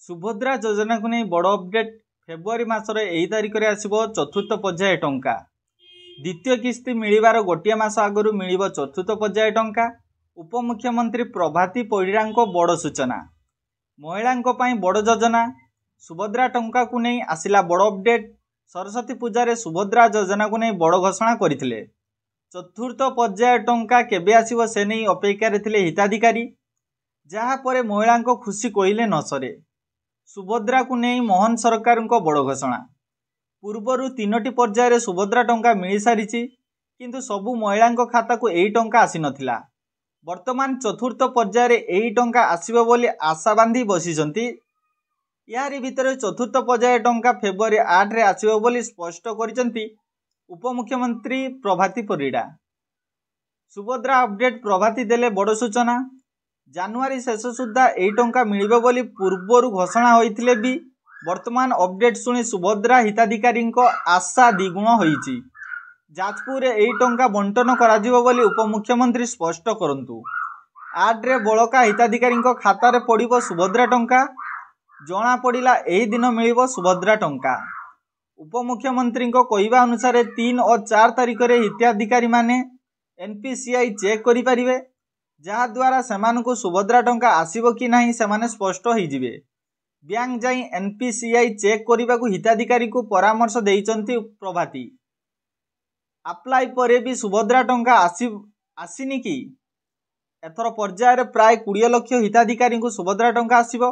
सुभद्रा योजना को नहीं बड़ अपडेट फेब्रुआरी मासर यही तारिख में आसो चतुर्थ पर्याय टंका द्वितीय किस्ती मिलबार गोटे मास आगु मिल चतुर्थ पर्याय टंका। उपमुख्यमंत्री प्रभाती परिड़ा बड़ सूचना महिला बड़ योजना सुभद्रा टंका को नहीं आसिला बड़ अपडेट। सरस्वती पूजा सुभद्रा योजना को नहीं बड़ घोषणा करथिले। चतुर्थ पर्याय टंका केबे आसिबो से नहीं अपेक्षा रे हिताधिकारी जहाँ पर महिला खुशी कहले न सरे। सुभद्रा को नहीं मोहन सरकार बड़ घोषणा पूर्वर तीनोटी पर्यायर सुभद्रा टंका मिल सारी किंतु सबु महिला खाता को यही टंका आसी नथिला। वर्तमान चतुर्थ पर्यायर यही टंका आसीबो बोली आशा बांधी बसिचंती। यारी भितर चतुर्थ पर्याय टंका फेब्रुआरी 8 रे आसीबो बोली स्पष्ट करिसंती उपमुख्यमंत्री प्रभाती परिड़ा। सुभद्रा अपडेट प्रभाती देले बड़ सूचना जानुआरी शेष सुधा यही टंका मिलिबो बोली पूर्वर घोषणा होइथिले भी वर्तमान अपडेट सुनी सुभद्रा हिताधिकारी आशा द्विगुण होईची। जाजपुर यही टंका बंटन कराजिबो बोली उपमुख्यमंत्री स्पष्ट करंतु। 8 रे बळका हिताधिकारी खाता रे पड़िबो सुभद्रा टंका जना पड़िला एही दिन मिलिबो सुभद्रा टंका। उपमुख्यमंत्री कहवा अनुसार 3 और 4 तारिख रे हिताधिकारी माने एनपीसीआई चेक करि परिबे जहाँ द्वारा सेमानकु सुभद्रा टंका आसीबो कि नाही सेमाने स्पष्ट होई जिवे। बैंक जाई एनपीसीआई चेक करने को हिताधिकारी को परामर्श देइचंती प्रभाती। अप्लाई परे भी सुभद्रा टंका आसीनी कि एथर पर्यायर प्राय 20 लाख हिताधिकारी को सुभद्रा टंका आसीबो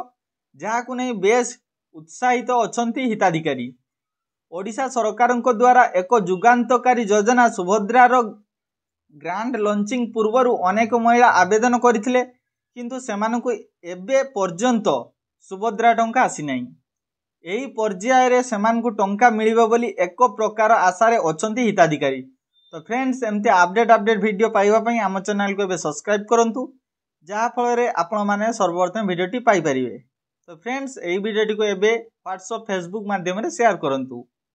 जहाँ को नहीं बेस उत्साहित अछंती हिताधिकारी। ओडिशा सरकार द्वारा एक जुगान्तकारी योजना सुभद्रार ग्रांड लॉन्चिंग पूर्वर अनेक महिला आवेदन करथिले किंतु सेमानकु एबे पर्यंत सुभद्रा टंका आसी नाही। एही पर्याय रे सेमानकु टंका मिलिबो बोली एक प्रकार आशा रे अछंती हिताधिकारी। तो फ्रेंड्स एमते अपडेट वीडियो पाइबा पई आम चैनल को एबे सब्सक्राइब करंतु जहाँ फल रे आपण माने सर्वप्रथम वीडियोटी पाई परिबे। तो फ्रेंड्स एही वीडियोटी को एबे व्हाट्सएप फेसबुक माध्यम रे शेयर करंतु।